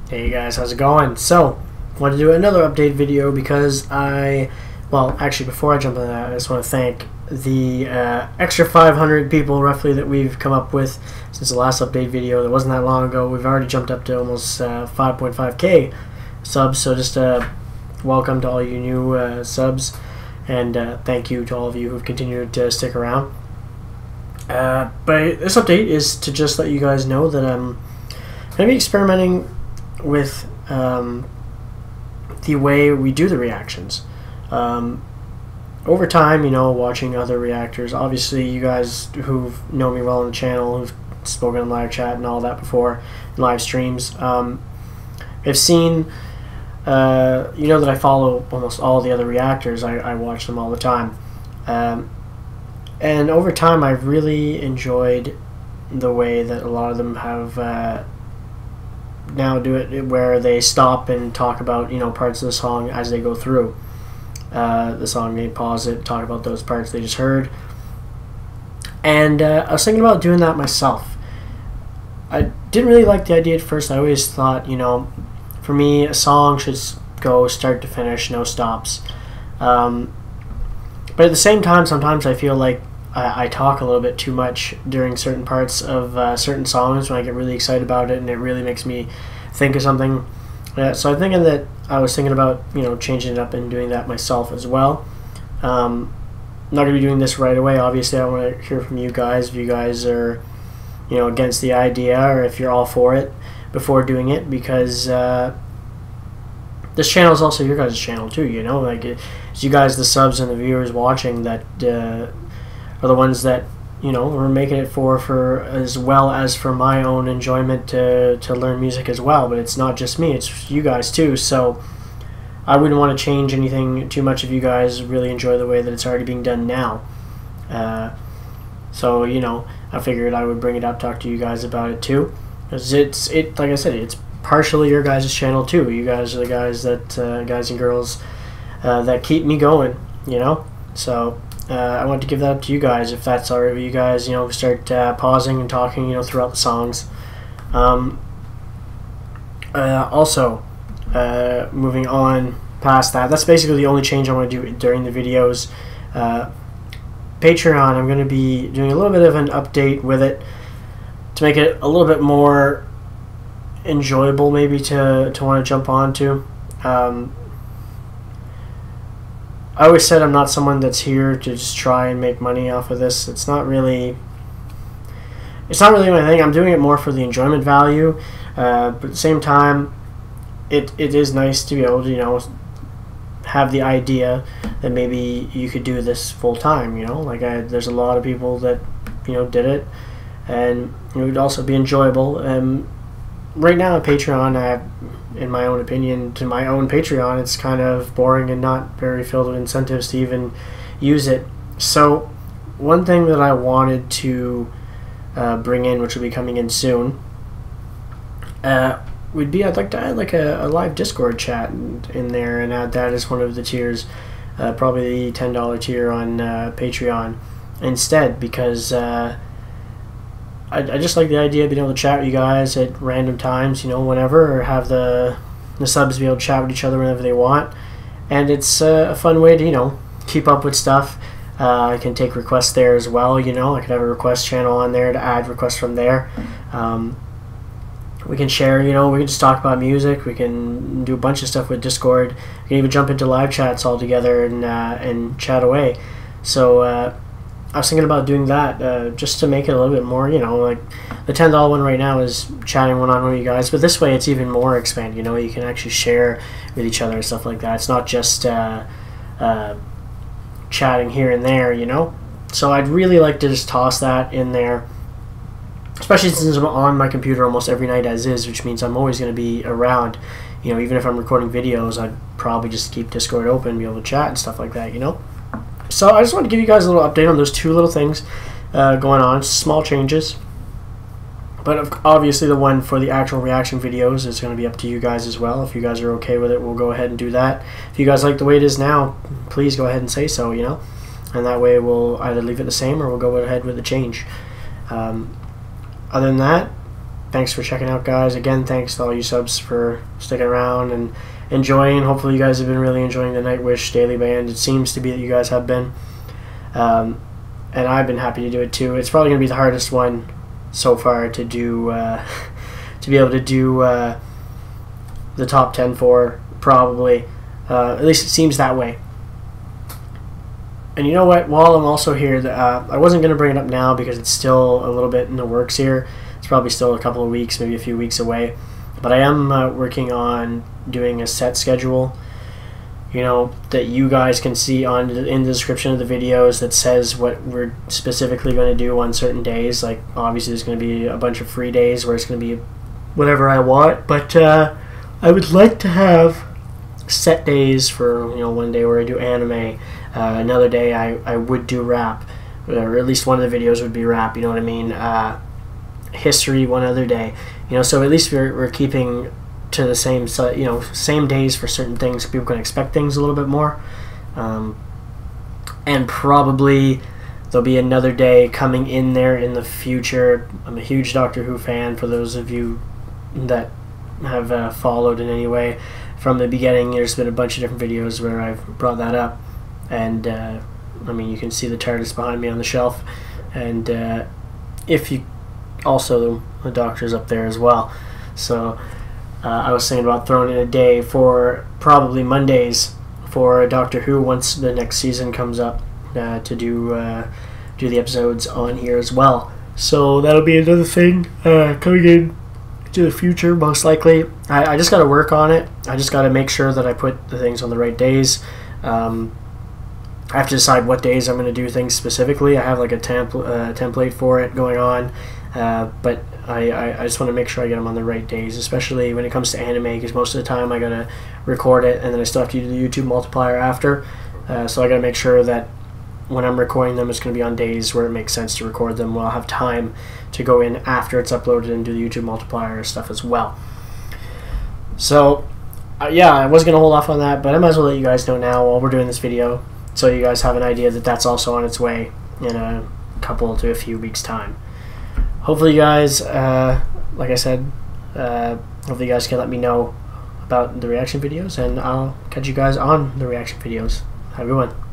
Hey guys, how's it going? So, wanted to do another update video because well, actually before I jump into that, I just want to thank the extra 500 people roughly that we've come up with since the last update video. That wasn't that long ago. We've already jumped up to almost 5.5k subs, so just welcome to all you new subs, and thank you to all of you who've continued to stick around. But this update is to just let you guys know that I'm going to be experimenting with the way we do the reactions. Over time, you know, watching other reactors, obviously you guys who know me well on the channel, who've spoken in live chat and all that before, in live streams, have seen, you know that I follow almost all the other reactors. I watch them all the time. And over time, I've really enjoyed the way that a lot of them have now do it, where they stop and talk about, you know, parts of the song as they go through the song. They pause it, talk about those parts they just heard. And I was thinking about doing that myself. I didn't really like the idea at first. I always thought, you know, for me, a song should go start to finish, no stops. But at the same time, sometimes I feel like I talk a little bit too much during certain parts of certain songs when I get really excited about it, and it really makes me think of something. So I was thinking about, you know, changing it up and doing that myself as well. I'm not going to be doing this right away. Obviously, I want to hear from you guys if you guys are, you know, against the idea, or if you're all for it before doing it, because this channel is also your guys' channel too. You know, like it's you guys, the subs and the viewers watching, that are the ones that, you know, we're making it for as well as for my own enjoyment to learn music as well. But it's not just me, it's you guys too. So I wouldn't want to change anything too much if you guys really enjoy the way that it's already being done now. So, you know, I figured I would bring it up, talk to you guys about it too, because like I said, it's partially your guys' channel too. You guys are the guys that guys and girls that keep me going, you know. So I want to give that up to you guys, if that's alright with you guys. You know, start pausing and talking, you know, throughout the songs. Also, moving on past that, that's basically the only change I want to do during the videos. Patreon, I'm going to be doing a little bit of an update with it to make it a little bit more enjoyable, maybe to want to jump onto. I always said I'm not someone that's here to just try and make money off of this. It's not really my thing. I'm doing it more for the enjoyment value, but at the same time, it is nice to be able to, you know, have the idea that maybe you could do this full time. You know, like there's a lot of people that, you know, did it, and it would also be enjoyable. Right now on Patreon, in my own opinion, to my own Patreon, it's kind of boring and not very filled with incentives to even use it. So one thing that I wanted to bring in, which will be coming in soon, would be, I'd like to add like a live Discord chat in there, and add that as one of the tiers, probably the $10 tier on Patreon instead, because I just like the idea of being able to chat with you guys at random times, you know, whenever, or have the subs be able to chat with each other whenever they want. And it's a fun way to, you know, keep up with stuff. I can take requests there as well, you know. I could have a request channel on there to add requests from there. We can share, you know, we can just talk about music. We can do a bunch of stuff with Discord. We can even jump into live chats all together and chat away. So I was thinking about doing that just to make it a little bit more, you know, like the $10 one right now is chatting one-on-one with you guys, but this way it's even more expanded. You know, you can actually share with each other and stuff like that. It's not just chatting here and there, you know. So I'd really like to just toss that in there, especially since I'm on my computer almost every night as is, which means I'm always going to be around. You know, even if I'm recording videos, I'd probably just keep Discord open, be able to chat and stuff like that, you know. So I just want to give you guys a little update on those two little things going on. Small changes, but obviously the one for the actual reaction videos is going to be up to you guys as well. If you guys are okay with it, we'll go ahead and do that. If you guys like the way it is now, please go ahead and say so, you know, and that way we'll either leave it the same or we'll go ahead with the change. Other than that, thanks for checking out, guys. Again, thanks to all you subs for sticking around and enjoying. Hopefully you guys have been really enjoying the Nightwish Daily Band. It seems to be that you guys have been. And I've been happy to do it too. It's probably going to be the hardest one so far to do, to be able to do the top 10 for, probably. At least it seems that way. And you know what? While I'm also here, I wasn't going to bring it up now because it's still a little bit in the works here. It's probably still a couple of weeks, maybe a few weeks away. But I am working on doing a set schedule, you know, that you guys can see in the description of the videos that says what we're specifically going to do on certain days. Like, obviously there's going to be a bunch of free days where it's going to be whatever I want. But I would like to have set days for, you know, one day where I do anime. Another day I would do rap, or at least one of the videos would be rap, you know what I mean? History one other day, you know, so at least we're keeping to the same, you know, same days for certain things. People can expect things a little bit more. And probably there'll be another day coming in there in the future. I'm a huge Doctor Who fan, for those of you that have followed in any way from the beginning. There's been a bunch of different videos where I've brought that up. And I mean, you can see the TARDIS behind me on the shelf, and if you also, the Doctor's up there as well. So I was saying about throwing in a day for probably Mondays for Doctor Who once the next season comes up, to do the episodes on here as well. So that'll be another thing coming in to the future, most likely. I just got to work on it. I just got to make sure that I put the things on the right days. I have to decide what days I'm going to do things specifically. I have like a template for it going on, but I just want to make sure I get them on the right days, especially when it comes to anime, because most of the time I got to record it and then I still have to do the YouTube multiplier after. So I got to make sure that when I'm recording them, it's going to be on days where it makes sense to record them, where I'll have time to go in after it's uploaded and do the YouTube multiplier stuff as well. So yeah, I was going to hold off on that, but I might as well let you guys know now while we're doing this video, so you guys have an idea that that's also on its way in a couple to a few weeks' time. Hopefully you guys, like I said, hopefully you guys can let me know about the reaction videos, and I'll catch you guys on the reaction videos. Have a good one.